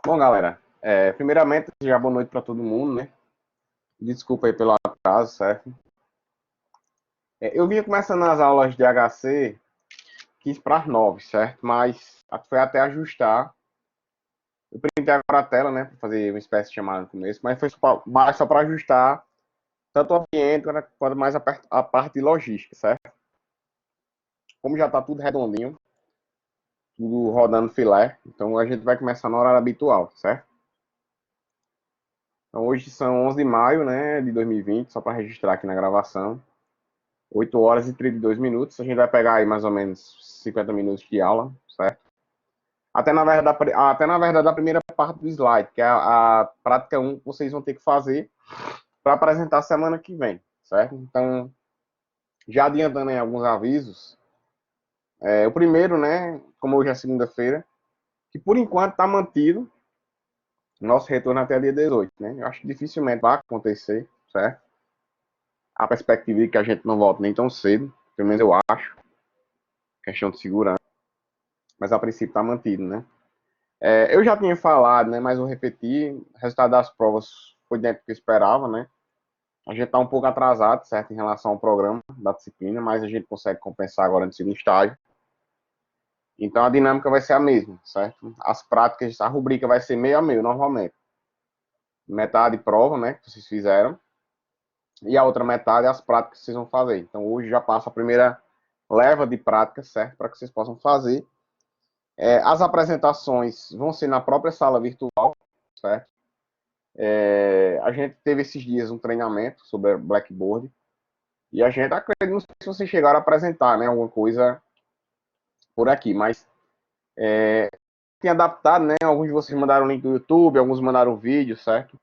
Bom, galera, primeiramente, já boa noite para todo mundo, né? Desculpa aí pelo atraso, certo? Eu vinha começando as aulas de HC, 15 para as 9, certo? Mas foi até ajustar. Eu printei agora a tela, né? Para fazer uma espécie de chamada no começo, mas foi mais só para ajustar tanto o ambiente quanto mais a parte de logística, certo? Como já está tudo redondinho, tudo rodando filé, então a gente vai começar na hora habitual, certo? Então hoje são 11 de maio, né, de 2020, só para registrar aqui na gravação. 8 horas e 32 minutos. A gente vai pegar aí mais ou menos 50 minutos de aula, certo? Até na verdade a primeira parte do slide, que é a prática um que vocês vão ter que fazer para apresentar semana que vem, certo? Então, já adiantando aí alguns avisos, o primeiro, né, como hoje é segunda-feira, que por enquanto está mantido nosso retorno até dia 18, né? Eu acho que dificilmente vai acontecer, certo? A perspectiva de que a gente não volte nem tão cedo, pelo menos eu acho, questão de segurança, mas a princípio está mantido, né? Eu já tinha falado, né, mas vou repetir, o resultado das provas foi dentro do que eu esperava, né? A gente está um pouco atrasado, certo, em relação ao programa da disciplina, mas a gente consegue compensar agora no segundo estágio. Então a dinâmica vai ser a mesma, certo? As práticas, a rubrica vai ser meio a meio, normalmente. Metade prova, né, que vocês fizeram, e a outra metade as práticas que vocês vão fazer. Então hoje já passa a primeira leva de práticas, certo, para que vocês possam fazer. As apresentações vão ser na própria sala virtual, certo? A gente teve esses dias um treinamento sobre Blackboard e a gente acredita, não sei se vocês chegaram a apresentar, né, alguma coisa por aqui, mas tem adaptado, né? Alguns de vocês mandaram o link do YouTube, alguns mandaram o vídeo, certo?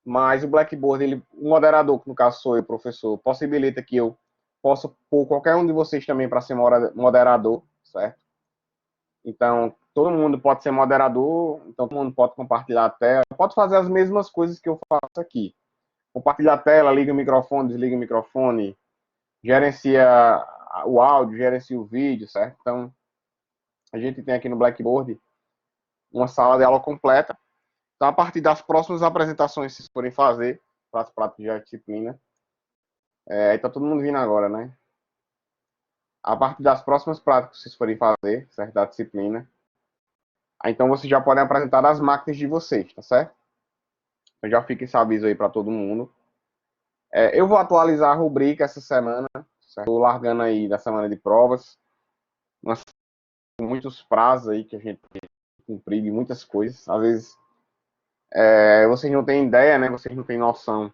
Mas o Blackboard, o moderador, que no caso sou eu, professor, possibilita que eu possa pôr qualquer um de vocês também para ser moderador, certo? Então, todo mundo pode ser moderador, então todo mundo pode compartilhar a tela, pode fazer as mesmas coisas que eu faço aqui. Compartilha a tela, liga o microfone, desliga o microfone, gerencia o áudio, gerencia o vídeo, certo? Então, a gente tem aqui no Blackboard uma sala de aula completa. Então, a partir das próximas apresentações que vocês forem fazer, para as práticas de disciplina, aí tá todo mundo vindo agora, né? A partir das próximas práticas que vocês forem fazer, certo? Da disciplina, aí, então vocês já podem apresentar as máquinas de vocês, tá certo? Então já fica esse aviso aí para todo mundo. Eu vou atualizar a rubrica essa semana, certo? Estou largando aí da semana de provas. Nós temos muitos prazos aí que a gente tem que cumprir de muitas coisas. Às vezes vocês não têm ideia, né? Vocês não têm noção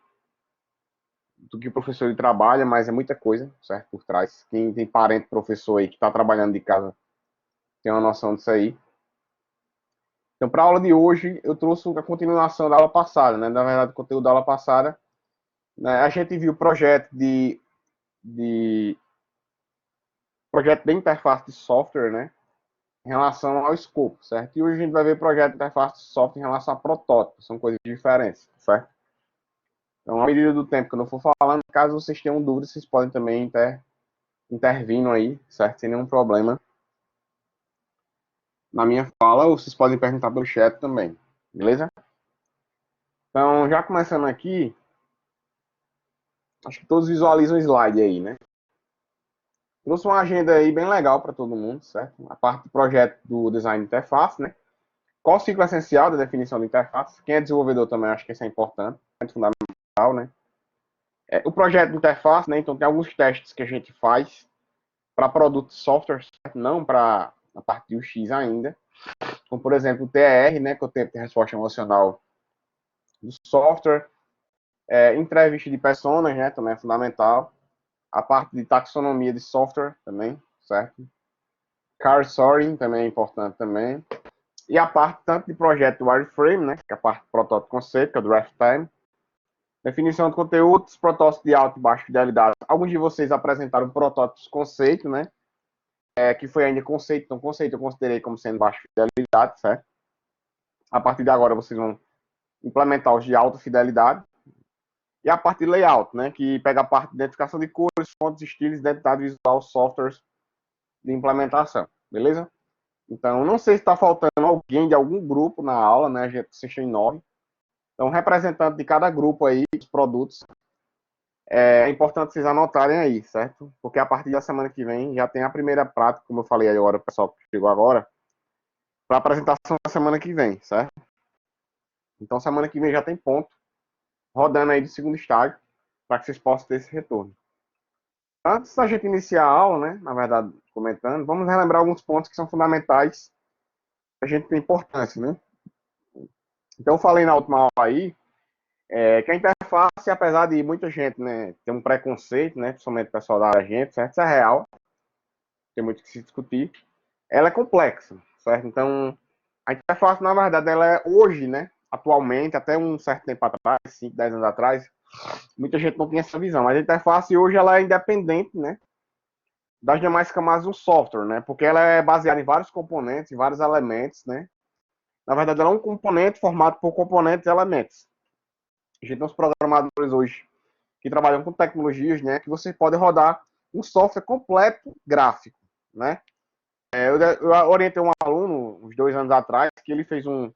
do que o professor trabalha, mas é muita coisa, certo? Por trás. Quem tem parente professor aí que está trabalhando de casa tem uma noção disso aí. Então, para a aula de hoje, eu trouxe a continuação da aula passada, né? Na verdade, o conteúdo da aula passada, né? A gente viu o projeto de projeto de interface de software, né? Em relação ao escopo, certo? E hoje a gente vai ver projeto de interface de software em relação a protótipos, são coisas diferentes, certo? Então, à medida do tempo que eu não for falando, caso vocês tenham dúvidas, vocês podem também intervindo aí, certo? Sem nenhum problema na minha fala, ou vocês podem perguntar pelo chat também, beleza? Então, já começando aqui, acho que todos visualizam o slide aí, né? Trouxe uma agenda aí bem legal para todo mundo, certo? A parte do projeto do design de interface, né? Qual o ciclo essencial da definição de interface? Quem é desenvolvedor também, acho que isso é importante, é fundamental, né? O projeto de interface, né? Então, tem alguns testes que a gente faz para produtos de software, certo? Não para a parte de UX ainda. Como, por exemplo, o TER, né? Que é o tempo de resposta emocional do software. Entrevista de personas, né? Também é fundamental. A parte de taxonomia de software também, certo? Car sorting também é importante também. E a parte tanto de projeto wireframe, né? Que é a parte do protótipo conceito, que é o draft time. Definição de conteúdos, protótipos de alta e baixa fidelidade. Alguns de vocês apresentaram protótipos conceito, né? Que foi ainda conceito. Então, conceito eu considerei como sendo baixa fidelidade, certo? A partir de agora, vocês vão implementar os de alta fidelidade. E a parte de layout, né? Que pega a parte de identificação de cores, fontes, estilos, identidade visual, softwares de implementação. Beleza? Então, não sei se está faltando alguém de algum grupo na aula, né? A gente assiste em 9. Então, representante de cada grupo aí, os produtos, é importante vocês anotarem aí, certo? Porque a partir da semana que vem já tem a primeira prática, como eu falei agora, o pessoal que chegou agora, para apresentação da semana que vem, certo? Então, semana que vem já tem ponto rodando aí do segundo estágio, para que vocês possam ter esse retorno. Antes da gente iniciar a aula, né, na verdade, comentando, vamos relembrar alguns pontos que são fundamentais, que a gente tem importância, né? Então, eu falei na última aula aí, que a interface, apesar de muita gente, né, ter um preconceito, né, principalmente o pessoal da gente, certo? Isso é real, tem muito que se discutir. Ela é complexa, certo? Então, a interface, na verdade, ela é hoje, né, atualmente, até um certo tempo atrás, 5, 10 anos atrás, muita gente não tinha essa visão, mas a interface hoje ela é independente, né, das demais camadas do software, né, porque ela é baseada em vários componentes, em vários elementos, né. Na verdade, ela é um componente formado por componentes e elementos. A gente tem uns programadores hoje que trabalham com tecnologias, né, que você pode rodar um software completo gráfico, né. Eu orientei um aluno, uns 2 anos atrás, que ele fez um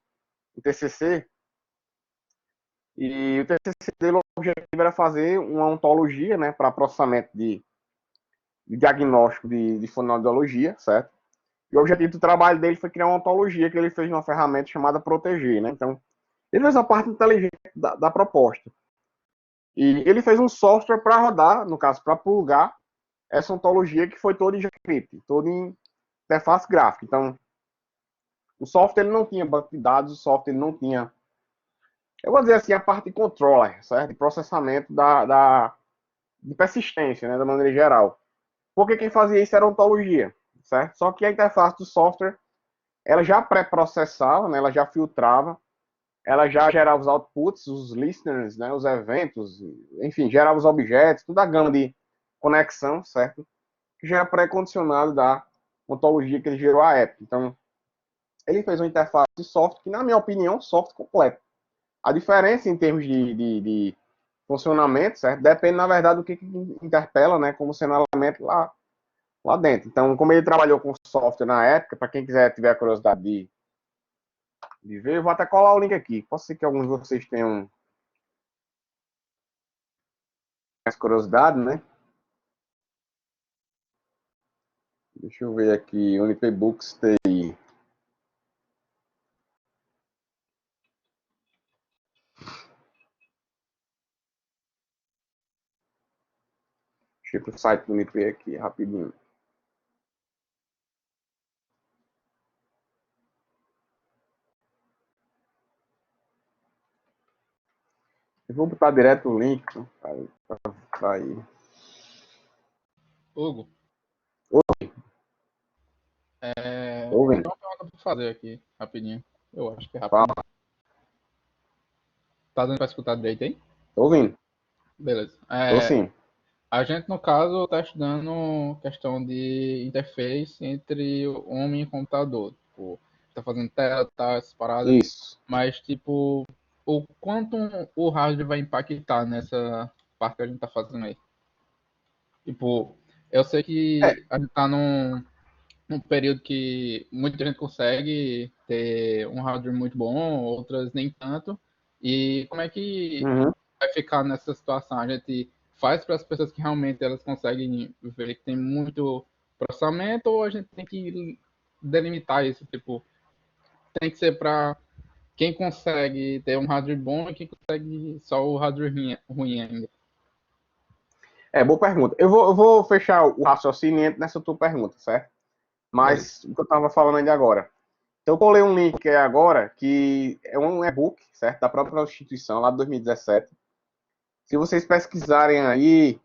TCC, e o TCC dele, o objetivo era fazer uma ontologia, né, para processamento de diagnóstico de fonoaudiologia, certo? E o objetivo do trabalho dele foi criar uma ontologia que ele fez numa ferramenta chamada Proteger, né? Então, ele fez a parte inteligente da proposta. E ele fez um software para rodar, no caso, para plugar essa ontologia que foi toda em JavaScript, toda em interface gráfica. Então, o software ele não tinha banco de dados, o software ele não tinha, eu vou dizer assim, a parte de controller, certo? De processamento de persistência, né, da maneira geral. Porque quem fazia isso era a ontologia, certo? Só que a interface do software, ela já pré-processava, né, ela já filtrava, ela já gerava os outputs, os listeners, né, os eventos, enfim, gerava os objetos, toda a gama de conexão, certo? Que já é pré-condicionado da ontologia que ele gerou a app. Então, ele fez uma interface de software que, na minha opinião, é um software completo. A diferença em termos de funcionamento, certo? Depende, na verdade, do que interpela, né, como sendo um elemento lá dentro. Então, como ele trabalhou com software na época, para quem quiser tiver a curiosidade de ver, eu vou até colar o link aqui. Pode ser que alguns de vocês tenham mais curiosidade, né? Deixa eu ver aqui, Unipbooks TI. Deixa eu ir pro site do Unip aqui, rapidinho. Eu vou botar direto o link para ir. Hugo, Oi, eu ouvindo? tenho uma pergunta pra fazer aqui, rapidinho. Eu acho que é rapidinho. Fala, Tá dando pra escutar direito aí? tô ouvindo. Beleza. Tô sim. A gente, no caso, tá estudando questão de interface entre o homem e o computador. Tipo, tá fazendo tela, tá, essas paradas. Isso. Mas, tipo, o quanto o hardware vai impactar nessa parte que a gente tá fazendo aí? Tipo, eu sei É. que a gente tá num período que muita gente consegue ter um hardware muito bom, outras nem tanto. E como é que Uhum. vai ficar nessa situação? A gente faz para as pessoas que realmente elas conseguem ver que tem muito processamento ou a gente tem que delimitar isso? Tipo, tem que ser para quem consegue ter um hardware bom e quem consegue só o hardware ruim ainda. Boa pergunta. Eu vou fechar o raciocínio nessa tua pergunta, certo? Beleza. Mas o que eu estava falando ainda agora. Então, eu colei um link agora, que é um e-book, certo? Da própria instituição, lá de 2017. Se vocês pesquisarem aí,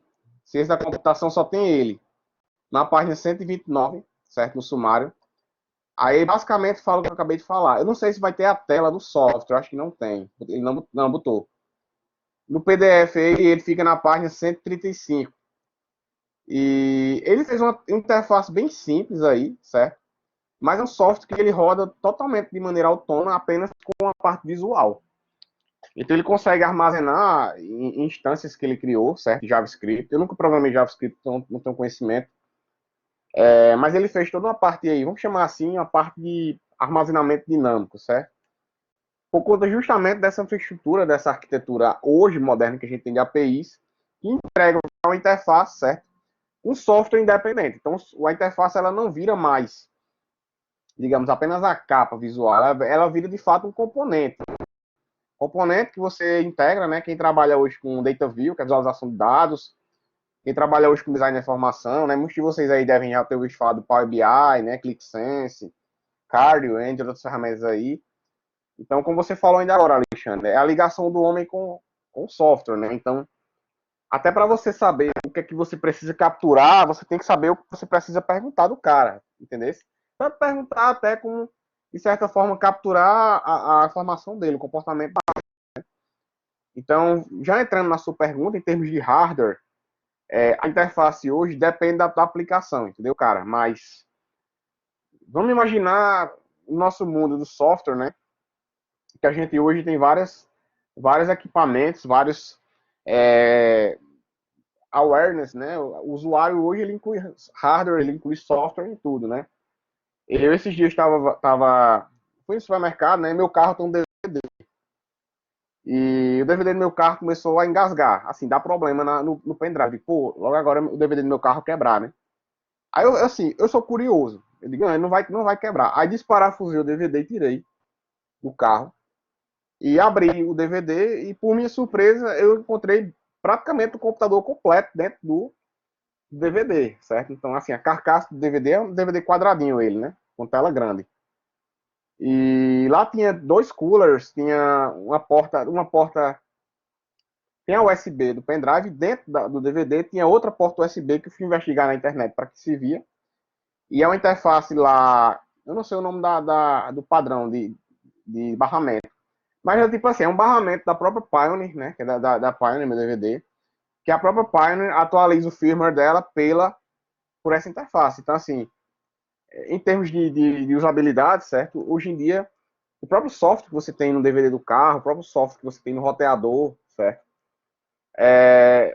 ciência da computação só tem ele. Na página 129, certo? No sumário. Aí, basicamente, fala o que eu acabei de falar. Eu não sei se vai ter a tela do software, acho que não tem. Ele não botou. No PDF, ele fica na página 135. E ele fez uma interface bem simples aí, certo? Mas é um software que ele roda totalmente de maneira autônoma, apenas com a parte visual. Então ele consegue armazenar em instâncias que ele criou, certo? JavaScript. Eu nunca programei JavaScript, então não tenho conhecimento. Mas ele fez toda uma parte aí, vamos chamar assim, uma parte de armazenamento dinâmico, certo? Por conta justamente dessa infraestrutura, dessa arquitetura hoje moderna que a gente tem de APIs, que entregam uma interface, certo? Um software independente. Então, a interface ela não vira mais, digamos, apenas a capa visual, ela vira de fato um componente. Componente que você integra, né? Quem trabalha hoje com Data View, que é a visualização de dados, quem trabalha hoje com design de informação, né? Muitos de vocês aí devem já ter ouvido falar do Power BI, né? ClickSense, Cardio, entre outras ferramentas aí. Então, como você falou ainda agora, Alexandre, é a ligação do homem com o software, né? Então, até para você saber o que é que você precisa capturar, você tem que saber o que você precisa perguntar do cara, entendeu? Tanto perguntar até como, de certa forma, capturar a informação dele, o comportamento. Então, já entrando na sua pergunta, em termos de hardware, a interface hoje depende da aplicação, entendeu, cara? Mas vamos imaginar o nosso mundo do software, né? Que a gente hoje tem vários equipamentos, vários awareness, né? O usuário hoje ele inclui hardware, ele inclui software em tudo, né? Eu esses dias fui no supermercado, né? Meu carro tem um DVD e o DVD do meu carro começou a engasgar, assim, dá problema no pendrive. Pô, logo agora o DVD do meu carro quebrar, né? Aí eu, assim, eu sou curioso. Eu digo, não vai quebrar. Aí desparafusei o DVD e tirei do carro. E abri o DVD e, por minha surpresa, eu encontrei praticamente o computador completo dentro do DVD, certo? Então, assim, a carcaça do DVD é um DVD quadradinho ele, né? Com tela grande. E lá tinha dois coolers, tinha uma porta tem a USB do pendrive, dentro do DVD tinha outra porta USB que eu fui investigar na internet para que se via. E é uma interface lá, eu não sei o nome do padrão de barramento. Mas é tipo assim, é um barramento da própria Pioneer, né? Que é da Pioneer, meu DVD. Que a própria Pioneer atualiza o firmware dela por essa interface. Então, assim, em termos de usabilidade, certo? Hoje em dia, o próprio software que você tem no DVD do carro, o próprio software que você tem no roteador, certo?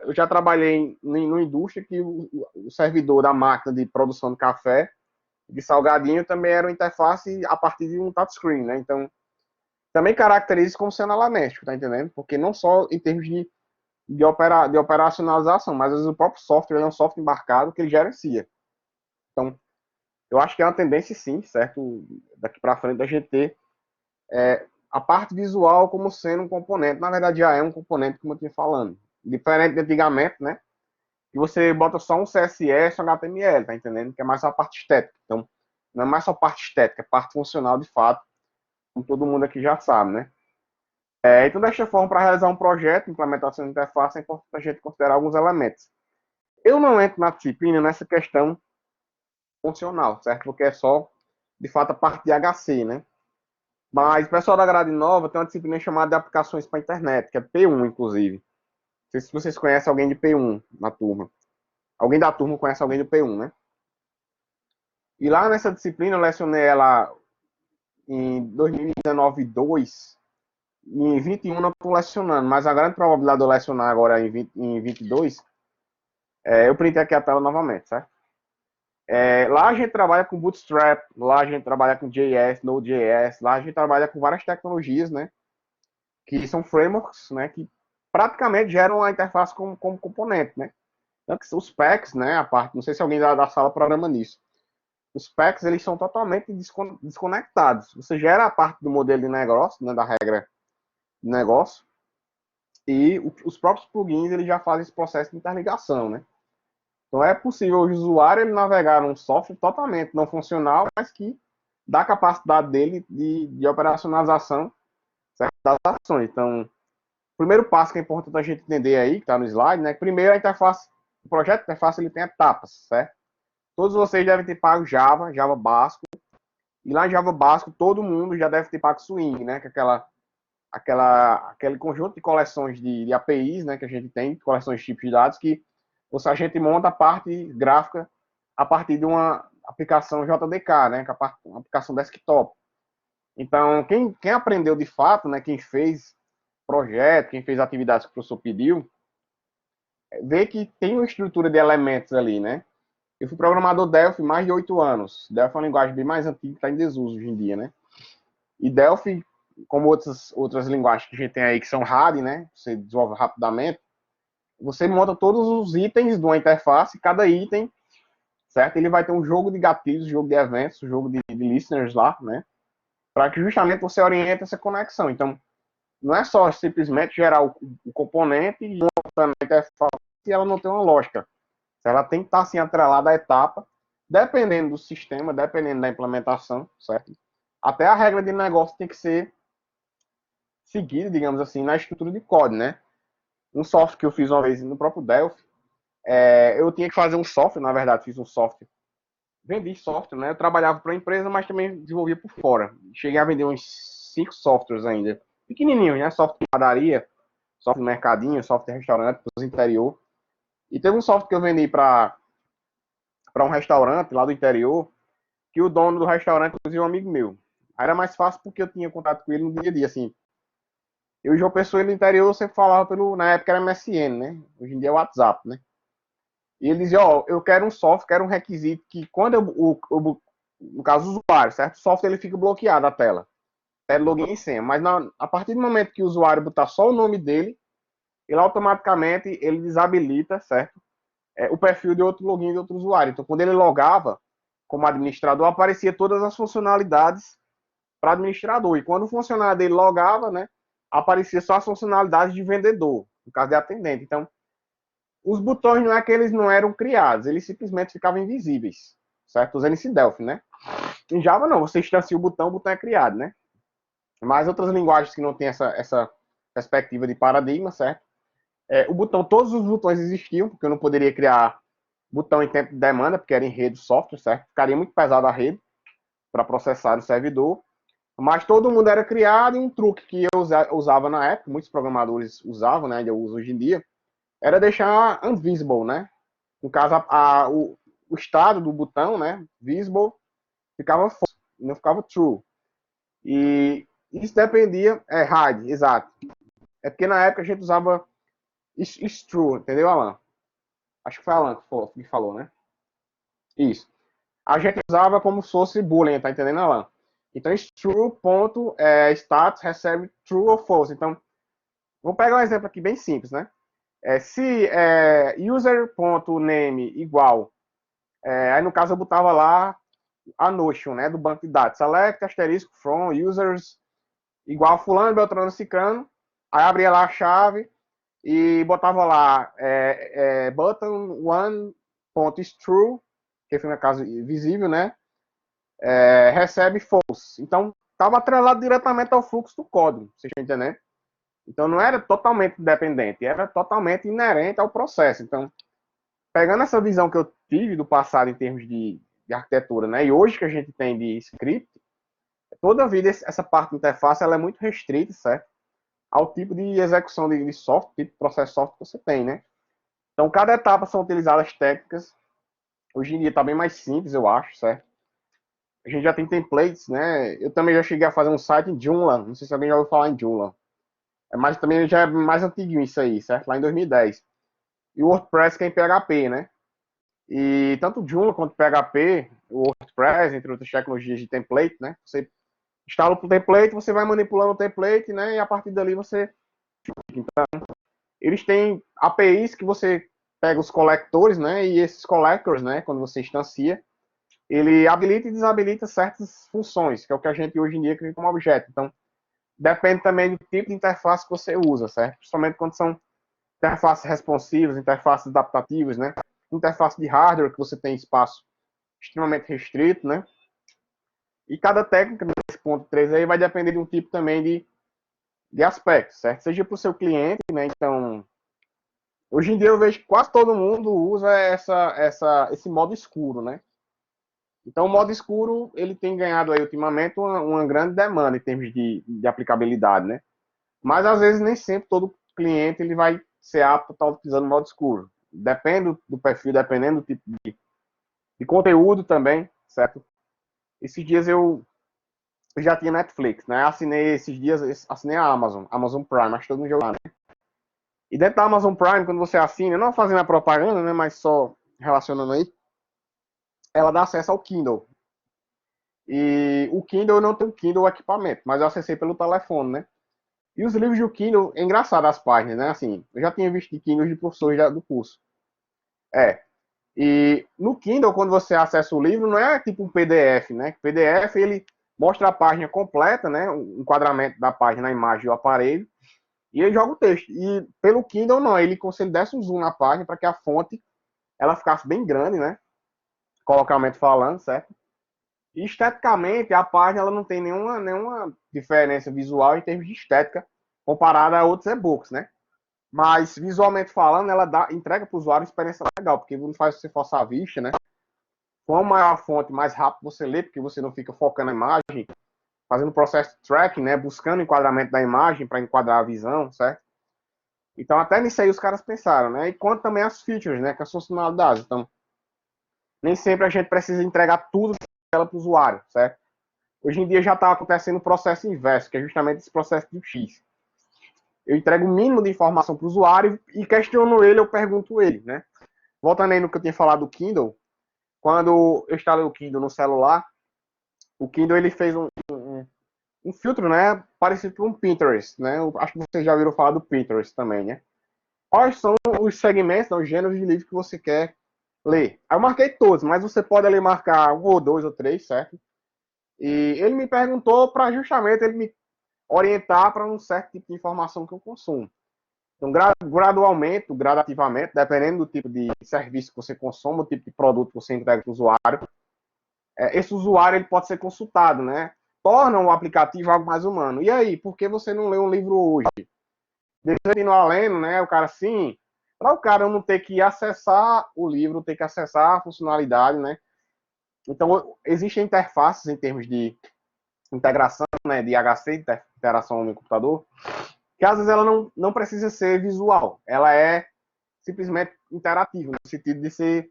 Eu já trabalhei numa indústria que o servidor da máquina de produção de café, de salgadinho, também era uma interface a partir de um touchscreen, né? Então, também caracteriza isso como sendo alaméstico, tá entendendo? Porque não só em termos de operacionalização, mas às vezes o próprio software é um software embarcado que ele gerencia. Então, eu acho que é uma tendência sim, certo? Daqui para frente da gente ter a parte visual como sendo um componente. Na verdade, já é um componente, como eu tinha falando. Diferente de antigamente, né? Que você bota só um CSS, um HTML, tá entendendo? Que é mais só a parte estética. Então, não é mais só parte estética, é parte funcional de fato, como todo mundo aqui já sabe, né? Então, desta forma, para realizar um projeto, implementação de interface, é importante a gente considerar alguns elementos. Eu não entro na disciplina nessa questão funcional, certo? Porque é só, de fato, a parte de HC, né? Mas o pessoal da grade nova tem uma disciplina chamada de aplicações para a internet, que é P1, inclusive. Não sei se vocês conhecem alguém de P1 na turma. Alguém da turma conhece alguém do P1, né? E lá nessa disciplina eu lecionei ela em 2019-2. Em 21 não estou lecionando, mas a grande probabilidade de eu lecionar agora em 22, eu printei aqui a tela novamente, certo? Lá a gente trabalha com Bootstrap, lá a gente trabalha com JS, Node.js, lá a gente trabalha com várias tecnologias, né? Que são frameworks, né? Que praticamente geram a interface como componente, né? Então, os packs, né? A parte, não sei se alguém da sala programa nisso. Os packs, eles são totalmente desconectados. Você gera a parte do modelo de negócio, né? Da regra de negócio, e os próprios plugins, eles já fazem esse processo de interligação, né? Então é possível o usuário ele navegar num software totalmente não funcional, mas que dá a capacidade dele de operacionalização das ações. Então, o primeiro passo que é importante a gente entender aí, que está no slide, né? Primeiro a interface, o projeto de interface ele tem etapas, certo? Todos vocês devem ter pago Java, Java básico, e lá em Java básico todo mundo já deve ter pago Swing, né? Que é aquele conjunto de coleções de APIs, né? Que a gente tem, coleções de tipos de dados que a gente monta a parte gráfica a partir de uma aplicação JDK, né? Que é uma aplicação desktop. Então, quem aprendeu de fato, né? Quem fez projeto, quem fez atividades que o professor pediu, vê que tem uma estrutura de elementos ali, né? Eu fui programador Delphi mais de 8 anos. Delphi é uma linguagem bem mais antiga que está em desuso hoje em dia, né? E Delphi, como outras linguagens que a gente tem aí que são hard, né? Você desenvolve rapidamente. Você monta todos os itens de uma interface, cada item, certo? Ele vai ter um jogo de gatilhos, jogo de eventos, jogo de listeners lá, né? Para que justamente você oriente essa conexão. Então, não é só simplesmente gerar o componente e montar a interface e ela não tem uma lógica. Ela tem que estar assim atrelada à etapa, dependendo do sistema, dependendo da implementação, certo? Até a regra de negócio tem que ser seguida, digamos assim, na estrutura de código, né? Um software que eu fiz uma vez no próprio Delphi, eu tinha que fazer um software, na verdade, fiz um software. Vendi software, né? Eu trabalhava para a empresa, mas também desenvolvia por fora. Cheguei a vender uns 5 softwares ainda. Pequenininhos, né? Software de padaria, software de mercadinho, software de restaurante, para os interior. E teve um software que eu vendi para um restaurante lá do interior, que o dono do restaurante, inclusive, um amigo meu. Aí era mais fácil porque eu tinha contato com ele no dia a dia, assim. Eu e João Pessoa no interior, eu sempre falava na época era MSN, né? Hoje em dia é WhatsApp, né? E ele dizia, ó, eu quero um software, quero um requisito que quando no caso do usuário, certo? O software ele fica bloqueado a tela. É login e senha. Mas a partir do momento que o usuário botar só o nome dele, ele automaticamente ele desabilita, certo? O perfil de outro login de outro usuário. Então, quando ele logava como administrador, aparecia todas as funcionalidades para administrador. E quando o funcionário dele logava, né, aparecia só as funcionalidades de vendedor, no caso de atendente. Então, os botões não é que eles não eram criados, eles simplesmente ficavam invisíveis, certo? Usando esse Delphi, né? Em Java não, você instancia o botão é criado, né? Mas outras linguagens que não tem essa perspectiva de paradigma, certo? Todos os botões existiam, porque eu não poderia criar botão em tempo de demanda, porque era em rede software, certo? Ficaria muito pesado a rede para processar o servidor. Mas todo mundo era criado e um truque que eu usava na época, muitos programadores usavam, né? Eu uso hoje em dia, era deixar unvisible, né? No caso, o estado do botão, né? Visible, ficava false, não ficava true. E isso dependia, hide, exato. É porque na época a gente usava is true, entendeu, Alan? Acho que foi Alan que falou, né? Isso. A gente usava como se fosse boolean, tá entendendo, Alan? Então, is true, ponto, status recebe true ou false. Então, vou pegar um exemplo aqui bem simples, né? Se user.name igual, aí no caso eu botava lá a notion, né, do banco de dados, select asterisco from users igual fulano, beltrano, cicrano, aí abria lá a chave e botava lá button one.true, que foi no caso visível, né, recebe false. Então, estava atrelado diretamente ao fluxo do código, vocês estão entendendo? Então, não era totalmente dependente, era totalmente inerente ao processo. Então, pegando essa visão que eu tive do passado em termos de arquitetura, né, e hoje que a gente tem de script, toda a vida essa parte da interface ela é muito restrita, certo? Ao tipo de execução de software, tipo de processo de software que você tem, né? Então, cada etapa são utilizadas técnicas. Hoje em dia está bem mais simples, eu acho, certo? A gente já tem templates, né? Eu também já cheguei a fazer um site em Joomla. Não sei se alguém já ouviu falar em Joomla. Mas também já é mais antiguinho isso aí, certo? Lá em 2010. E o WordPress que é em PHP, né? E tanto o Joomla quanto o PHP, o WordPress, entre outras tecnologias de template, né? Você instala o template, você vai manipulando o template, né? E a partir dali você... Então, eles têm APIs que você pega os colectores, né? E esses collectors, né? Quando você instancia, ele habilita e desabilita certas funções, que é o que a gente hoje em dia cria como objeto. Então, depende também do tipo de interface que você usa, certo? Principalmente quando são interfaces responsivas, interfaces adaptativas, né? Interface de hardware, que você tem espaço extremamente restrito, né? E cada técnica nesse ponto 3 aí vai depender de um tipo também de aspecto, certo? Seja para o seu cliente, né? Então, hoje em dia eu vejo que quase todo mundo usa esse modo escuro, né? Então, o modo escuro, ele tem ganhado aí ultimamente uma grande demanda em termos de aplicabilidade, né? Mas, às vezes, nem sempre todo cliente ele vai ser apto a estar utilizando o modo escuro. Depende do perfil, dependendo do tipo de conteúdo também, certo? Esses dias eu já tinha Netflix, né? Assinei esses dias, assinei a Amazon Prime, acho que todo mundo já ouviu, né? E dentro da Amazon Prime, quando você assina, não fazendo a propaganda, né? Mas só relacionando aí, ela dá acesso ao Kindle. E o Kindle, eu não tenho Kindle equipamento, mas eu acessei pelo telefone, né? E os livros do Kindle, é engraçado as páginas, né? Assim, eu já tinha visto de Kindle de professores do curso. É. E no Kindle, quando você acessa o livro, não é tipo um PDF, né? O PDF, ele mostra a página completa, né? O enquadramento da página, a imagem do aparelho, e ele joga o texto. E pelo Kindle, não. Ele, se ele desse um zoom na página para que a fonte ela ficasse bem grande, né? Colocamento falando, certo? E esteticamente, a página ela não tem nenhuma diferença visual em termos de estética comparada a outros e-books, né? Mas visualmente falando, ela entrega para o usuário uma experiência legal, porque não faz você forçar a vista, né? Quanto maior a fonte, mais rápido você lê, porque você não fica focando na imagem, fazendo o processo de tracking, né? Buscando o enquadramento da imagem para enquadrar a visão, certo? Então, até nisso aí os caras pensaram, né? E quanto também as features, né? Que as funcionalidades. Então, nem sempre a gente precisa entregar tudo para o usuário, certo? Hoje em dia já está acontecendo o processo inverso, que é justamente esse processo de X. Eu entrego o mínimo de informação para o usuário e questiono ele, eu pergunto ele, né? Voltando aí no que eu tinha falado do Kindle, quando eu instalei o Kindle no celular, o Kindle ele fez um filtro, né? Parecido com um Pinterest, né? Eu acho que vocês já ouviram falar do Pinterest também, né? Quais são os segmentos, os gêneros de livro que você quer ler? Aí eu marquei todos, mas você pode ali marcar um ou dois ou três, certo? E ele me perguntou para justamente ele me orientar para um certo tipo de informação que eu consumo. Então, gradualmente, gradativamente, dependendo do tipo de serviço que você consome, o tipo de produto que você entrega para o usuário, esse usuário ele pode ser consultado, né? Torna o aplicativo algo mais humano. E aí, por que você não lê um livro hoje? Deixa eu continuar lendo, né? O cara, sim, para o cara não ter que acessar o livro, ter que acessar a funcionalidade, né? Então, existem interfaces em termos de integração, né? De HC, interação no computador, que às vezes ela não precisa ser visual, ela é simplesmente interativa, no sentido de ser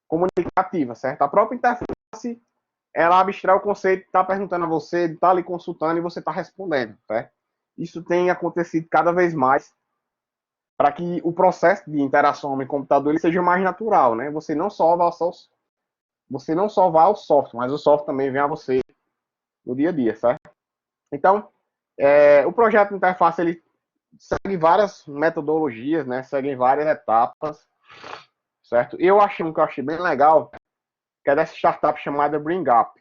comunicativa, certo? A própria interface, ela abstrai o conceito, está perguntando a você, está ali consultando e você está respondendo, certo? Isso tem acontecido cada vez mais para que o processo de interação com o computador ele seja mais natural, né? Você não só vá ao software, mas o software também vem a você no dia a dia, certo? Então, o projeto de interface ele segue várias metodologias, né? Segue várias etapas, certo? Eu achei um que eu achei bem legal, que é dessa startup chamada BringUp.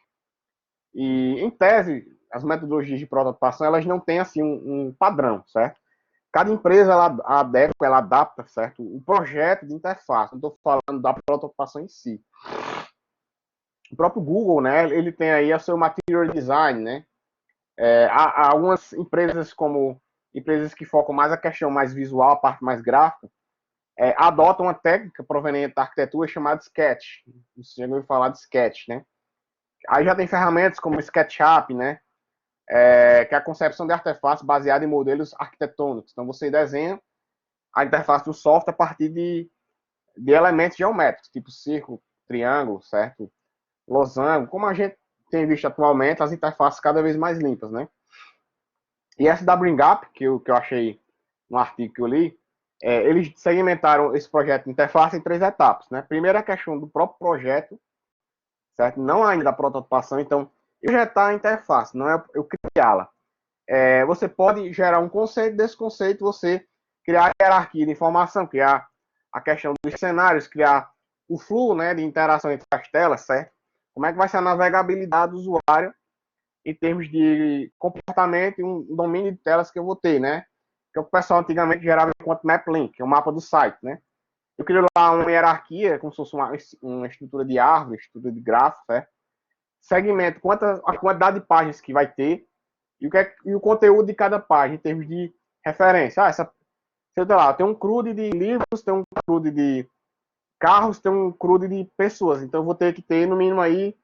E, em tese, as metodologias de prototipação, elas não têm, assim, um padrão, certo? Cada empresa, ela adequa, ela adapta, certo? O projeto de interface, não estou falando da prototipação em si. O próprio Google, né, ele tem aí o seu material design, né? Há algumas empresas como empresas que focam mais a questão mais visual, a parte mais gráfica, adotam uma técnica proveniente da arquitetura chamada Sketch. Você já ouviu falar de Sketch, né? Aí já tem ferramentas como SketchUp, né? Que é a concepção de artefatos baseada em modelos arquitetônicos. Então você desenha a interface do software a partir de elementos geométricos, tipo círculo, triângulo, certo? Losango, como a gente tem visto atualmente, as interfaces cada vez mais limpas, né? E essa da BringUp, que eu achei no artigo que eu li, eles segmentaram esse projeto de interface em três etapas, né? Primeiro a questão do próprio projeto, certo? Não ainda da prototipação, então, eu projetar a interface, não é eu criá-la. Você pode gerar um conceito, desse conceito você criar a hierarquia de informação, criar a questão dos cenários, criar o fluxo, né, de interação entre as telas, certo? Como é que vai ser a navegabilidade do usuário em termos de comportamento e um domínio de telas que eu vou ter, né? Que o pessoal antigamente gerava enquanto map link, que é o mapa do site, né? Eu crio lá uma hierarquia, como se fosse uma estrutura de árvore, estrutura de gráfico, certo? Segmento, a quantidade de páginas que vai ter e o conteúdo de cada página em termos de referência. Sei lá, tem um crude de livros, tem um crude de carros, tem um crude de pessoas. Então eu vou ter que ter, no mínimo, aí,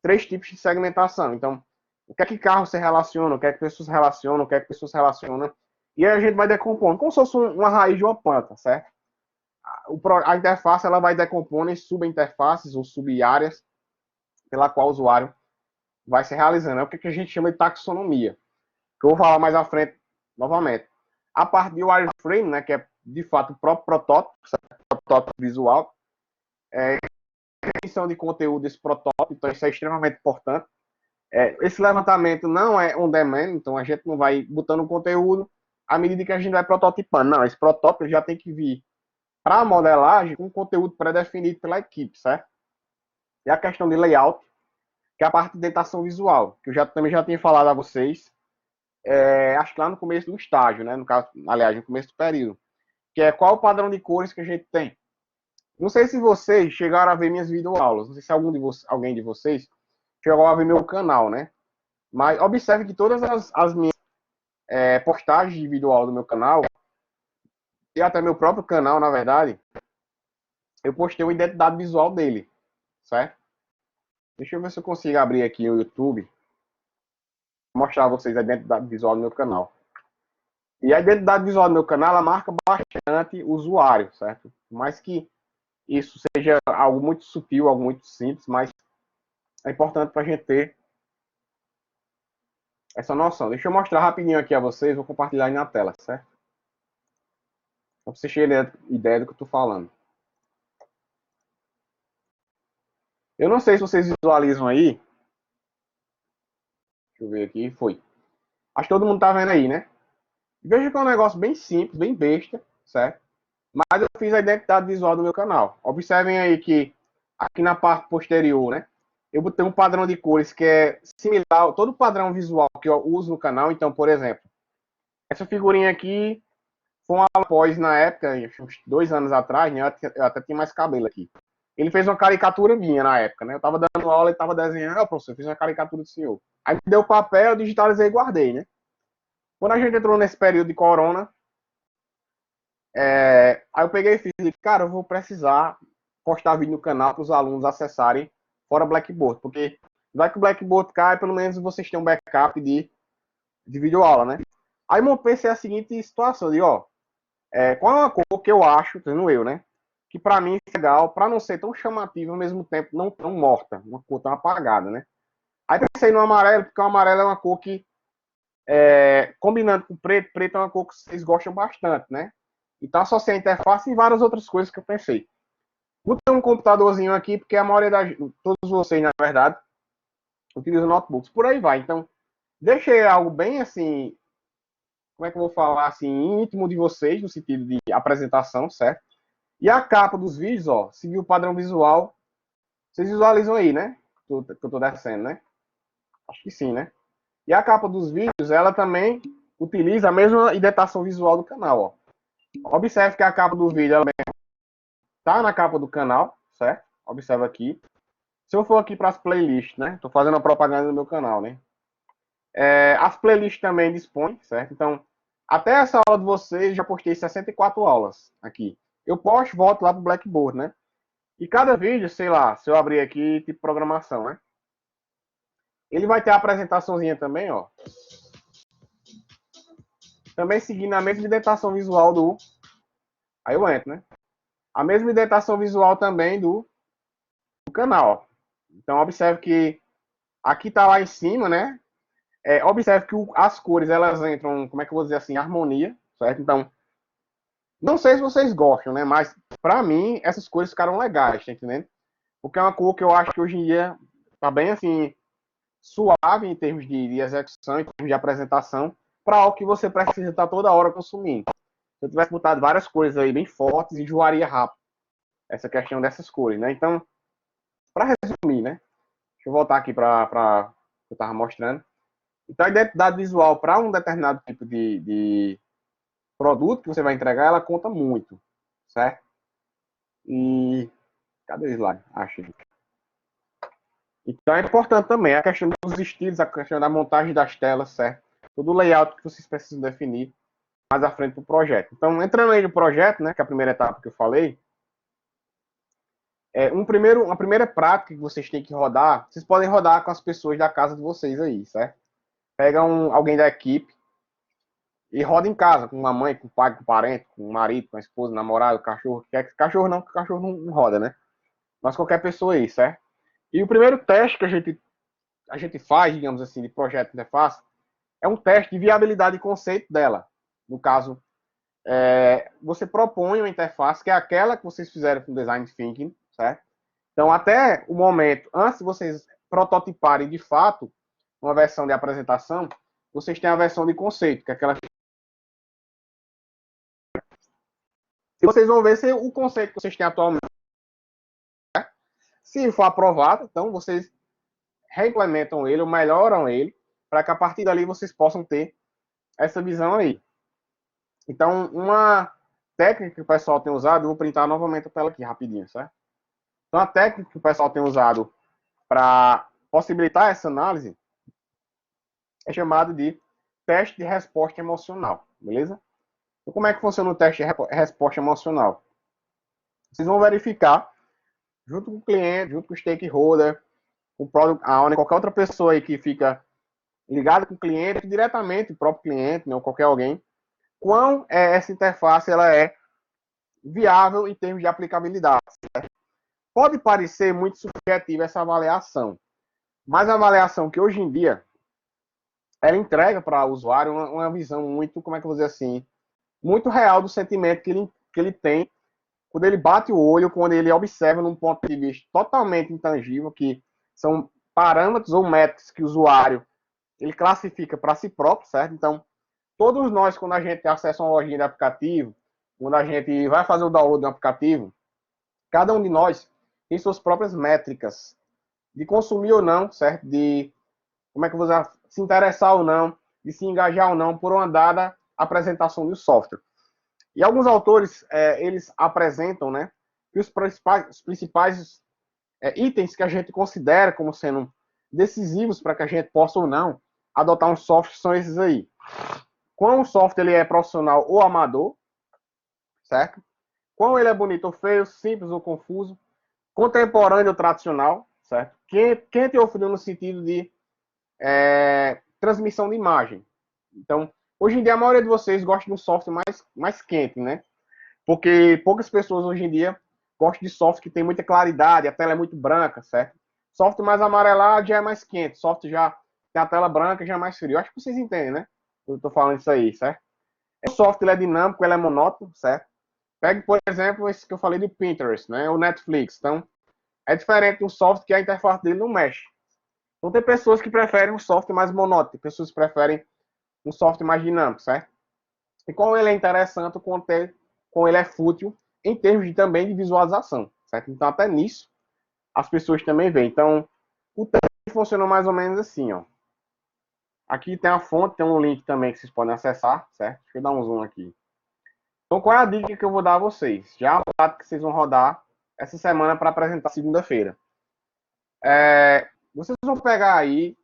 três tipos de segmentação. Então, o que é que carro se relaciona, o que é que pessoas se relacionam, o que é que pessoas se relacionam. E aí a gente vai decompondo, como se fosse uma raiz de uma planta, certo? A interface ela vai decompondo em subinterfaces ou sub-áreas pela qual o usuário vai se realizando. É o que a gente chama de taxonomia, que eu vou falar mais à frente novamente. A parte de wireframe, né, que é de fato o próprio protótipo visual, definição de conteúdo desse protótipo, então isso é extremamente importante. Esse levantamento não é on demand, então a gente não vai botando conteúdo à medida que a gente vai prototipando. Não, esse protótipo já tem que vir para a modelagem com conteúdo pré-definido pela equipe, certo? E a questão de layout, que é a parte de datação visual, que eu também já tinha falado a vocês, acho que lá no começo do estágio, né? No caso, aliás, no começo do período, que é qual o padrão de cores que a gente tem. Não sei se vocês chegaram a ver minhas videoaulas, não sei se alguém de vocês chegou a ver meu canal, né? Mas observe que todas as minhas postagens de videoaula do meu canal, e até meu próprio canal, na verdade, eu postei uma identidade visual dele, certo? Deixa eu ver se eu consigo abrir aqui o YouTube, mostrar a vocês a identidade visual do meu canal. E a identidade visual do meu canal, ela marca bastante o usuário, certo? Mais que isso seja algo muito sutil, algo muito simples, mas é importante para a gente ter essa noção. Deixa eu mostrar rapidinho aqui a vocês, vou compartilhar aí na tela, certo? Para vocês terem ideia do que eu estou falando. Eu não sei se vocês visualizam aí. Deixa eu ver aqui, foi. Acho que todo mundo tá vendo aí, né? Veja que é um negócio bem simples, bem besta, certo? Mas eu fiz a identidade visual do meu canal. Observem aí que aqui na parte posterior, né? Eu botei um padrão de cores que é similar a todo padrão visual que eu uso no canal. Então, por exemplo, essa figurinha aqui foi uma após na época, uns 2 anos atrás, né? Eu até tinha mais cabelo aqui. Ele fez uma caricatura minha na época, né? Eu tava dando aula e tava desenhando. Professor, eu fiz uma caricatura do senhor. Aí me deu o papel, eu digitalizei e guardei, né? Quando a gente entrou nesse período de corona, aí eu peguei e fiz, cara, eu vou precisar postar vídeo no canal para os alunos acessarem fora Blackboard, porque vai que o Blackboard cai, pelo menos vocês têm um backup de videoaula, né? Aí eu pensei a seguinte situação, de qual é uma cor que eu acho, dizendo eu, né? Que para mim é legal, para não ser tão chamativa, ao mesmo tempo não tão morta, uma cor tão apagada, né? Aí pensei no amarelo, porque o amarelo é uma cor que, combinando com preto, preto é uma cor que vocês gostam bastante, né? Então associei a interface e várias outras coisas que eu pensei. Vou ter um computadorzinho aqui, porque a maioria todos vocês, na verdade, utilizam notebooks. Por aí vai. Então, deixei algo bem assim, como é que eu vou falar assim, íntimo de vocês, no sentido de apresentação, certo? E a capa dos vídeos, seguiu o padrão visual. Vocês visualizam aí, né? Que eu tô descendo, né? Acho que sim, né? E a capa dos vídeos, ela também utiliza a mesma indentação visual do canal, ó. Observe que a capa do vídeo, ela tá na capa do canal, certo? Observa aqui. Se eu for aqui para as playlists, né? Tô fazendo a propaganda do meu canal, né? As playlists também dispõem, certo? Então, até essa aula de vocês, já postei 64 aulas aqui. Eu posto, volto lá pro Blackboard, né? E cada vídeo, sei lá, se eu abrir aqui, tipo programação, né? Ele vai ter a apresentaçãozinha também, ó. Também seguindo a mesma indentação visual do... Aí eu entro, né? A mesma indentação visual também do canal, ó. Então, observe que aqui tá lá em cima, né? Observe que as cores, elas entram, como é que eu vou dizer assim, harmonia, certo? Então, não sei se vocês gostam, né? Mas, pra mim, essas cores ficaram legais, tá entendendo? Porque é uma cor que eu acho que hoje em dia tá bem, assim, suave em termos de execução, em termos de apresentação, para algo que você precisa estar toda hora consumindo. Se eu tivesse botado várias cores aí bem fortes, enjoaria rápido essa questão dessas cores, né? Então, para resumir, né? Deixa eu voltar aqui para o que eu estava mostrando. Então, a identidade visual para um determinado tipo de produto que você vai entregar, ela conta muito, certo? E cadê o slide? Achei. Então, é importante também a questão dos estilos, a questão da montagem das telas, certo? Todo o layout que vocês precisam definir mais à frente do projeto. Então, entrando aí no projeto, né, que é a primeira etapa que eu falei, uma primeira prática que vocês têm que rodar, vocês podem rodar com as pessoas da casa de vocês aí, certo? Pega alguém da equipe e roda em casa, com uma mãe, com o pai, com o parente, com o marido, com a esposa, namorado, cachorro. Cachorro não, porque cachorro não roda, né? Mas qualquer pessoa aí, certo? E o primeiro teste que a gente faz, digamos assim, de projeto de interface, é um teste de viabilidade e conceito dela. No caso, você propõe uma interface que é aquela que vocês fizeram com Design Thinking, certo? Então, até o momento, antes de vocês prototiparem de fato uma versão de apresentação, vocês têm a versão de conceito, que é aquela. E vocês vão ver se o conceito que vocês têm atualmente, se for aprovado, então vocês reimplementam ele ou melhoram ele, para que a partir dali vocês possam ter essa visão aí. Então, uma técnica que o pessoal tem usado, eu vou printar novamente a tela aqui rapidinho, certo? Então, a técnica que o pessoal tem usado para possibilitar essa análise é chamada de teste de resposta emocional, beleza? Então, como é que funciona o teste de resposta emocional? Vocês vão verificar, junto com o cliente, junto com o stakeholder, com o product owner, qualquer outra pessoa aí que fica ligada com o cliente, diretamente o próprio cliente, né, ou qualquer alguém, quão essa interface ela é viável em termos de aplicabilidade. Certo? Pode parecer muito subjetiva essa avaliação, mas a avaliação que hoje em dia ela entrega para o usuário uma visão muito, como é que eu vou dizer assim, muito real do sentimento que ele tem quando ele bate o olho, quando ele observa num ponto de vista totalmente intangível, que são parâmetros ou métricas que o usuário ele classifica para si próprio, certo? Então, todos nós, quando a gente tem acesso a uma lojinha de aplicativo, quando a gente vai fazer o download de um aplicativo, cada um de nós tem suas próprias métricas de consumir ou não, certo? De, como é que eu vou dizer, se interessar ou não, de se engajar ou não por uma dada apresentação do software. E alguns autores, eles apresentam, né, que os principais itens que a gente considera como sendo decisivos para que a gente possa ou não adotar um software são esses aí. Quão o software ele é profissional ou amador, certo? Quão ele é bonito ou feio, simples ou confuso, contemporâneo ou tradicional, certo? Quente ou frio no sentido de transmissão de imagem. Então, hoje em dia, a maioria de vocês gosta de um software mais quente, né? Porque poucas pessoas hoje em dia gostam de software que tem muita claridade, a tela é muito branca, certo? Software mais amarelado já é mais quente, software já tem a tela branca já é mais frio. Acho que vocês entendem, né? Eu tô falando isso aí, certo? O software ele é dinâmico, ele é monótono, certo? Pegue, por exemplo, esse que eu falei do Pinterest, né? O Netflix. Então, é diferente de um software que a interface dele não mexe. Então, tem pessoas que preferem um software mais monótono, pessoas que preferem um software mais dinâmico, certo? E como ele é interessante, como ele é fútil em termos de, também de visualização, certo? Então, até nisso, as pessoas também veem. Então, o teste funciona mais ou menos assim, ó. Aqui tem a fonte, tem um link também que vocês podem acessar, certo? Deixa eu dar um zoom aqui. Então, qual é a dica que eu vou dar a vocês? Já a prática que vocês vão rodar essa semana para apresentar segunda-feira. Vocês vão pegar aí,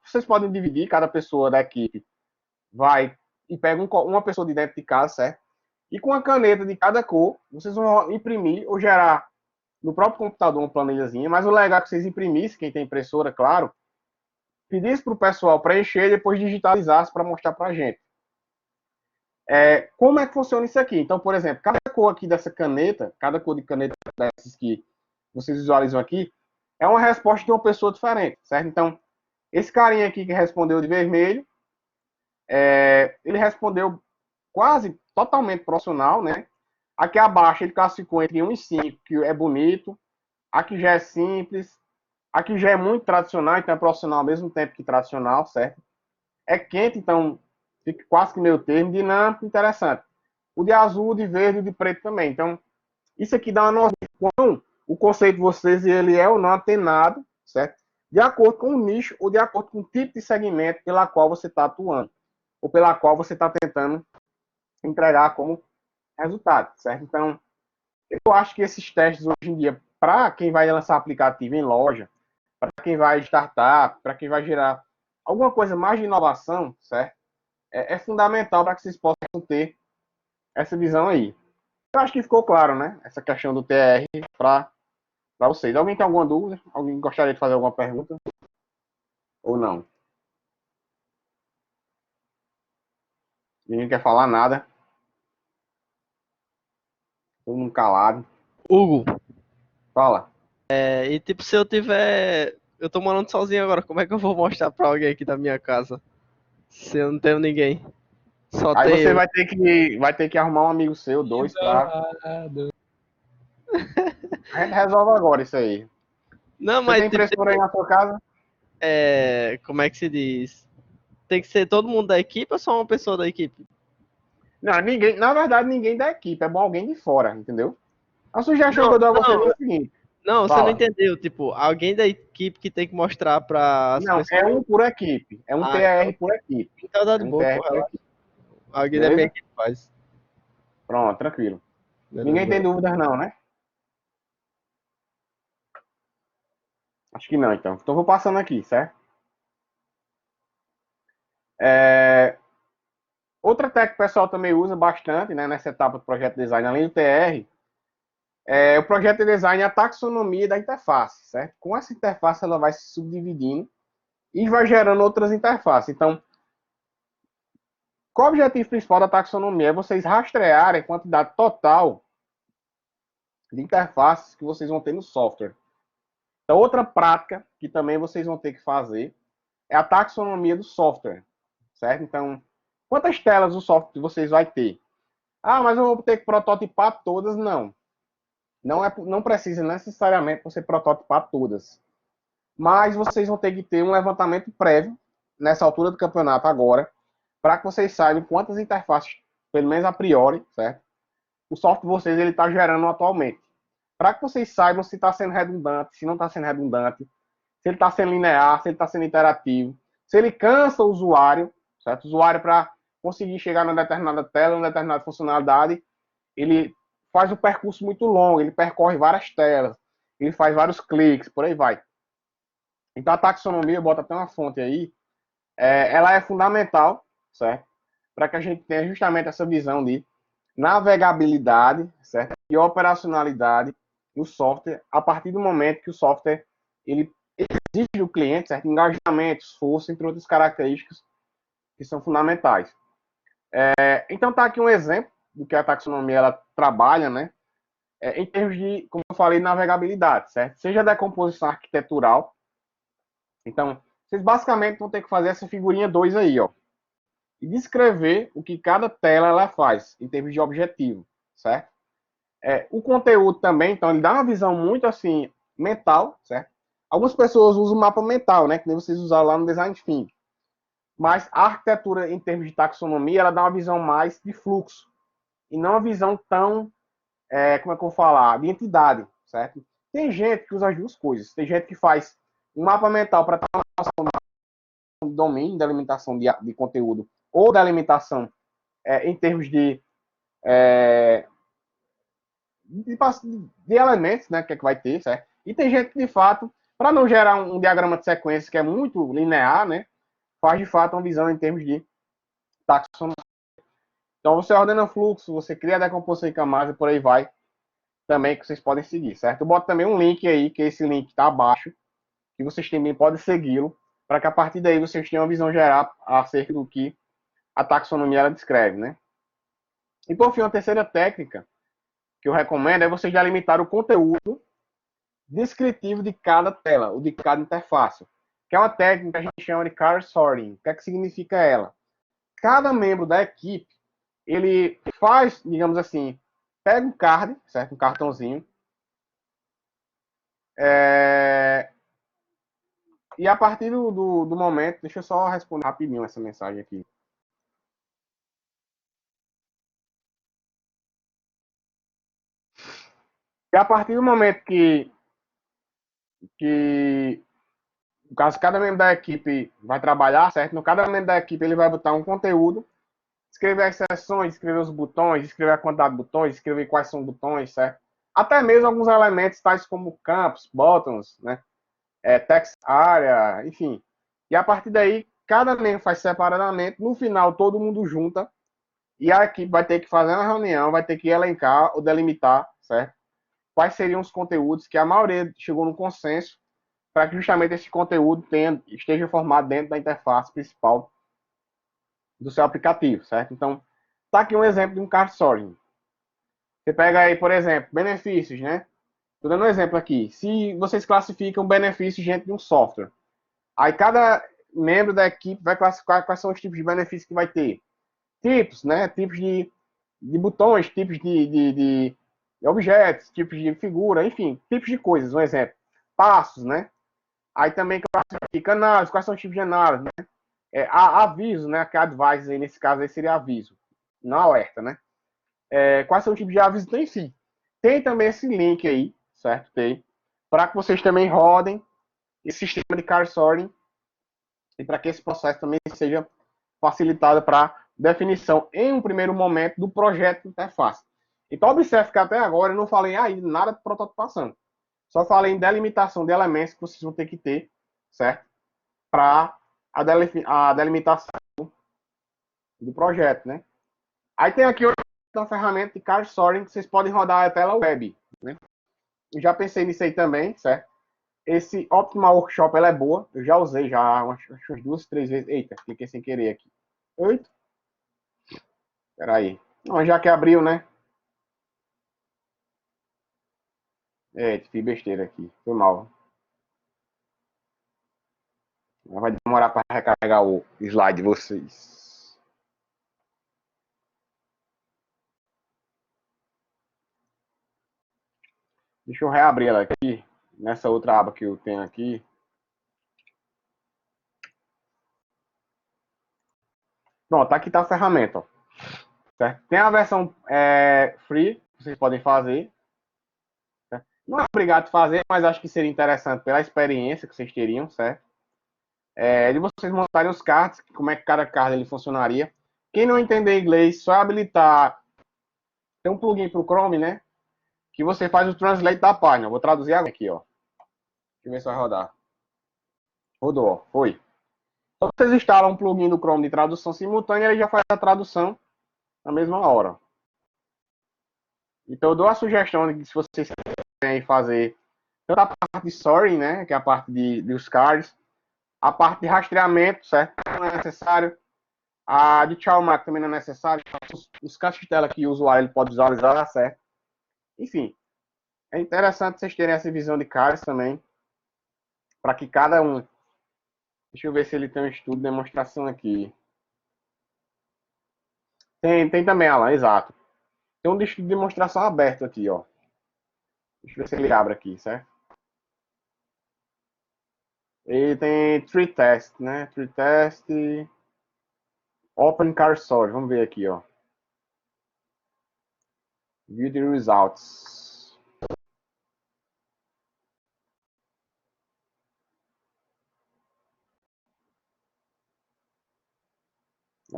vocês podem dividir, cada pessoa da equipe vai e pega uma pessoa de dentro de casa, certo? E com a caneta de cada cor, vocês vão imprimir ou gerar no próprio computador uma planilhazinha, mas o legal é que vocês imprimissem, quem tem impressora, claro, pedisse para o pessoal preencher e depois digitalizasse para mostrar para a gente. Como é que funciona isso aqui? Então, por exemplo, cada cor aqui dessa caneta, cada cor de caneta dessas que vocês visualizam aqui, é uma resposta de uma pessoa diferente, certo? Então, esse carinha aqui que respondeu de vermelho, ele respondeu quase totalmente profissional, né? Aqui abaixo ele classificou entre 1 e 5, que é bonito. Aqui já é simples. Aqui já é muito tradicional, então é profissional ao mesmo tempo que tradicional, certo? É quente, então fica quase que meio termo. Dinâmico, interessante. O de azul, o de verde e o de preto também. Então, isso aqui dá uma noção de o conceito de vocês ele é ou não atenado, certo? De acordo com o nicho ou de acordo com o tipo de segmento pela qual você está atuando ou pela qual você está tentando entregar como resultado, certo? Então, eu acho que esses testes hoje em dia, para quem vai lançar aplicativo em loja, para quem vai startup, para quem vai gerar alguma coisa mais de inovação, certo? É fundamental para que vocês possam ter essa visão aí. Eu acho que ficou claro, né? Essa questão do TR para vocês. Alguém tem alguma dúvida? Alguém gostaria de fazer alguma pergunta? Ou não? Ninguém quer falar nada? Todo mundo calado. Hugo, Fala. e tipo, se eu tiver. Eu tô morando sozinho agora, como é que eu vou mostrar pra alguém aqui da minha casa? Se eu não tenho ninguém. Só Aí tem você eu. vai ter que arrumar um amigo seu, dois, para Isolado. A gente resolve agora isso aí. Não, Você mas tem tipo, impressora aí na sua casa? como é que se diz? Tem que ser todo mundo da equipe ou só uma pessoa da equipe? Não, ninguém, na verdade, ninguém da equipe, é bom alguém de fora, entendeu? A sugestão que Não, eu dou a vocês é não, o seguinte, não, você não fala. entendeu. Tipo, alguém da equipe que tem que mostrar para as Não, é pessoas. um por equipe, é um Ah, TR por equipe. então tá É de um boa, pô, TR por relaxa. equipe, Alguém da minha beleza? equipe faz. Pronto, tranquilo. Ninguém tem Beleza. dúvidas não, né? Acho que não, então. Então vou passando aqui, certo? Outra técnica que o pessoal também usa bastante, né, nessa etapa do projeto de design, além do TR, o projeto de design é a taxonomia da interface, certo? Com essa interface ela vai se subdividindo e vai gerando outras interfaces. Então, qual o objetivo principal da taxonomia? É vocês rastrearem a quantidade total de interfaces que vocês vão ter no software. Então, outra prática que também vocês vão ter que fazer é a taxonomia do software, certo? Então, quantas telas o software vocês vai ter? Ah, mas eu vou ter que prototipar todas? Não. Não precisa necessariamente você prototipar todas. Mas vocês vão ter que ter um levantamento prévio, nessa altura do campeonato agora, para que vocês saibam quantas interfaces, pelo menos a priori, certo? O software de vocês está gerando atualmente. Para que vocês saibam se está sendo redundante, se não está sendo redundante, se ele está sendo linear, se ele está sendo interativo, se ele cansa o usuário, certo? O usuário, para conseguir chegar numa determinada tela, numa determinada funcionalidade, ele faz um percurso muito longo, ele percorre várias telas, ele faz vários cliques, por aí vai. Então a taxonomia, bota até uma fonte aí, ela é fundamental, certo? Para que a gente tenha justamente essa visão de navegabilidade, certo? E operacionalidade do software a partir do momento que o software ele exige do cliente, certo? Engajamento, esforço, entre outras características que são fundamentais. Então tá aqui um exemplo do que a taxonomia ela trabalha, né? Em termos de, como eu falei, navegabilidade, certo? Seja decomposição arquitetural. Então, vocês basicamente vão ter que fazer essa figurinha 2 aí, ó. E descrever o que cada tela ela faz, em termos de objetivo, certo? O conteúdo também, então, ele dá uma visão muito, assim, mental, certo? Algumas pessoas usam o mapa mental, né? Que nem vocês usaram lá no Design Thinking. Mas a arquitetura, em termos de taxonomia, ela dá uma visão mais de fluxo. E não uma visão tão, como é que eu vou falar, de entidade, certo? Tem gente que usa as duas coisas. Tem gente que faz um mapa mental para ter uma noção de domínio, da alimentação de conteúdo, ou da alimentação em termos de elementos, né, que é que vai ter, certo? E tem gente que, de fato, para não gerar um diagrama de sequência que é muito linear, né, faz, de fato, uma visão em termos de taxonomia. Então, você ordena fluxo, você cria a decomposição em camadas e por aí vai, também que vocês podem seguir, certo? Eu boto também um link aí, que esse link está abaixo, que vocês também podem segui-lo, para que a partir daí vocês tenham uma visão geral acerca do que a taxonomia ela descreve, né? E por fim, uma terceira técnica que eu recomendo é você já limitar o conteúdo descritivo de cada tela, ou de cada interface, que é uma técnica que a gente chama de card sorting. O que é que significa ela? Cada membro da equipe, ele faz, digamos assim, pega um card, certo? Um cartãozinho, e a partir do momento, deixa eu só responder rapidinho essa mensagem aqui. E a partir do momento que no caso, cada membro da equipe vai trabalhar, certo? No cada membro da equipe ele vai botar um conteúdo, escrever as seções, escrever os botões, escrever a quantidade de botões, escrever quais são os botões, certo? Até mesmo alguns elementos tais como campos, buttons, né? Text area, enfim. E a partir daí, cada membro faz separadamente, no final todo mundo junta e a equipe vai ter que fazer uma reunião, vai ter que elencar ou delimitar, certo? Quais seriam os conteúdos que a maioria chegou no consenso para que justamente esse conteúdo esteja formado dentro da interface principal do seu aplicativo, certo? Então, tá aqui um exemplo de um card sorting. Você pega aí, por exemplo, benefícios, né? Estou dando um exemplo aqui. Se vocês classificam benefícios dentro de um software, aí cada membro da equipe vai classificar quais são os tipos de benefícios que vai ter. Tipos, né? Tipos de botões, tipos de objetos, tipos de figura, enfim, tipos de coisas, um exemplo. Passos, né? Aí também classifica análise, quais são os tipos de análise, né? Aviso, né? Que advise aí, nesse caso aí seria aviso, não alerta, né? Quais são os tipos de aviso? Então, enfim, tem também esse link aí, certo? Tem, para que vocês também rodem esse sistema de card sorting e para que esse processo também seja facilitado para definição em um primeiro momento do projeto de interface. Então, observe que até agora eu não falei ainda nada de prototipação. Só falei em delimitação de elementos que vocês vão ter que ter, certo? Para a delimitação do projeto, né? Aí tem aqui uma ferramenta de card sorting que vocês podem rodar a tela web, né? Eu já pensei nisso aí também, certo? Esse Optimal Workshop, ela é boa. Eu já usei já umas 2, 3 vezes. Eita, cliquei sem querer aqui. Eita. Espera aí. Não, já que abriu, né? Fiz besteira aqui. Foi mal. Vai demorar para recarregar o slide de vocês. Deixa eu reabrir ela aqui. Nessa outra aba que eu tenho aqui. Pronto, aqui está a ferramenta. Ó. Certo? Tem a versão free, que vocês podem fazer. Certo? Não é obrigado a fazer, mas acho que seria interessante pela experiência que vocês teriam, certo? De vocês montarem os cards, como é que cada card ele funcionaria. Quem não entender inglês, só habilitar. Tem um plugin para o Chrome, né? Que você faz o translate da página. Vou traduzir agora aqui, ó. Deixa eu ver se vai rodar. Rodou, ó. Foi. Então vocês instalam um plugin do Chrome de tradução simultânea, ele já faz a tradução na mesma hora. Então eu dou a sugestão de que se vocês querem fazer tanto a parte de sorting, né? Que é a parte dos cards, a parte de rastreamento, certo? Não é necessário. A de Chalmar também não é necessário. Os caixas de tela que o usuário ele pode visualizar, certo? Enfim, é interessante vocês terem essa visão de cards também, para que cada um. Deixa eu ver se ele tem um estudo de demonstração aqui. Tem também, Alan, exato. Tem um estudo de demonstração aberto aqui, ó. Deixa eu ver se ele abre aqui, certo? Ele tem tree test, né? Tree test. Open Car Source. Vamos ver aqui, ó. View the results.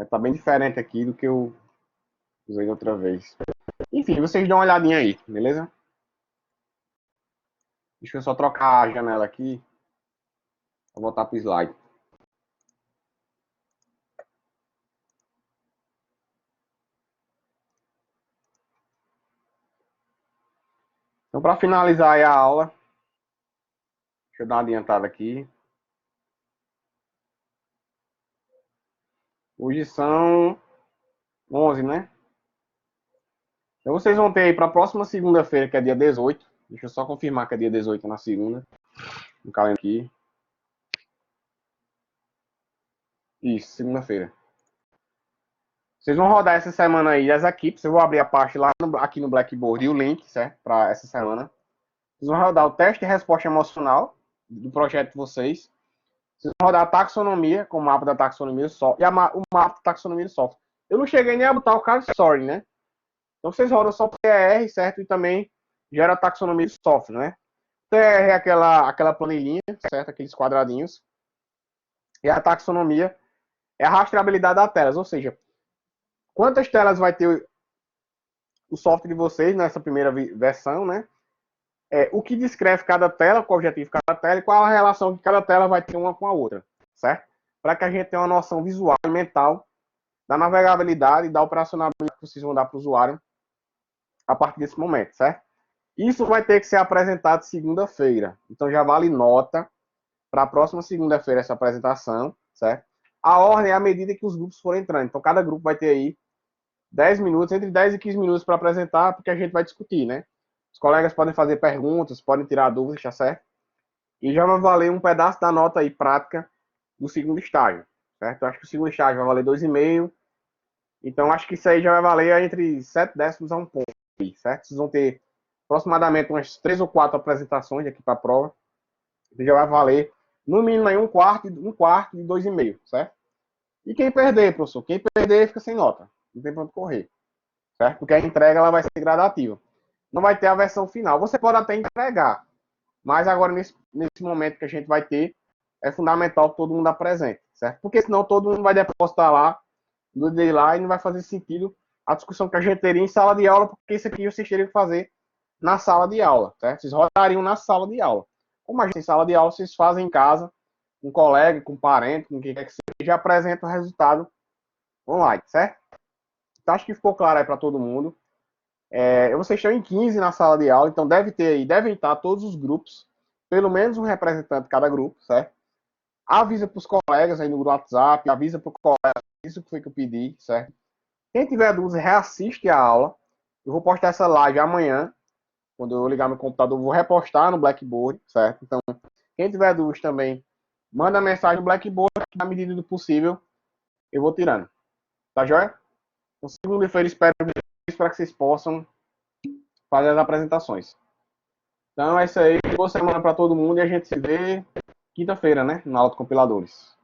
Tá bem diferente aqui do que eu usei outra vez. Enfim, vocês dão uma olhadinha aí, beleza? Deixa eu só trocar a janela aqui. Vou voltar para o slide. Então, para finalizar aí a aula, deixa eu dar uma adiantada aqui. Hoje são 11, né? Então, vocês vão ter aí para a próxima segunda-feira, que é dia 18. Deixa eu só confirmar que é dia 18 na segunda. No calendário aqui. Isso, segunda-feira. Vocês vão rodar essa semana aí as equipes. Eu vou abrir a parte lá aqui no Blackboard e o link, certo? Para essa semana. Vocês vão rodar o teste de resposta emocional do projeto de vocês. Vocês vão rodar a taxonomia, com o mapa da taxonomia do software. E o mapa da taxonomia do software. Eu não cheguei nem a botar o card sorting, né? Então vocês rodam só o TR, certo? E também gera a taxonomia do software, né? TR é aquela planilhinha, certo? Aqueles quadradinhos. E a taxonomia é a rastreabilidade das telas, ou seja, quantas telas vai ter o software de vocês nessa primeira versão, né? O que descreve cada tela, qual o objetivo de cada tela e qual a relação que cada tela vai ter uma com a outra, certo? Para que a gente tenha uma noção visual e mental da navegabilidade e da operacionalidade que vocês vão dar para o usuário a partir desse momento, certo? Isso vai ter que ser apresentado segunda-feira. Então já vale nota para a próxima segunda-feira essa apresentação, certo? A ordem é à medida que os grupos forem entrando. Então cada grupo vai ter aí 10 minutos, entre 10 e 15 minutos para apresentar, porque a gente vai discutir, né? Os colegas podem fazer perguntas, podem tirar dúvidas, tá certo? E já vai valer um pedaço da nota aí prática do segundo estágio, certo? Eu acho que o segundo estágio vai valer 2,5. Então acho que isso aí já vai valer entre 7 décimos a um ponto, certo? Vocês vão ter aproximadamente umas 3 ou 4 apresentações aqui para a prova. Que já vai valer, no mínimo, aí um quarto de 2,5, certo? E quem perder, professor? Quem perder fica sem nota. Não tem pra onde correr, certo? Porque a entrega ela vai ser gradativa. Não vai ter a versão final. Você pode até entregar, mas agora, nesse momento que a gente vai ter, é fundamental que todo mundo apresente, certo? Porque senão todo mundo vai depositar lá, no day lá, e não vai fazer sentido a discussão que a gente teria em sala de aula, porque isso aqui vocês teriam que fazer na sala de aula, certo? Vocês rodariam na sala de aula. Como a gente tem sala de aula, vocês fazem em casa, com um colega, com um parente, com quem quer que seja, já apresenta o resultado online, certo? Então, acho que ficou claro aí para todo mundo. Vocês estão em 15 na sala de aula, então devem estar todos os grupos, pelo menos um representante de cada grupo, certo? Avisa para os colegas aí no grupo WhatsApp, avisa para o colega, isso que foi que eu pedi, certo? Quem tiver dúvida, reassiste a aula. Eu vou postar essa live amanhã, quando eu ligar meu computador, eu vou repostar no Blackboard, certo? Então, quem tiver dúvidas também, manda mensagem no Blackboard, que na medida do possível, eu vou tirando. Tá joia? No segunda-feira, espero para que vocês possam fazer as apresentações. Então é isso aí. Boa semana para todo mundo e a gente se vê quinta-feira, né? Na aula de compiladores.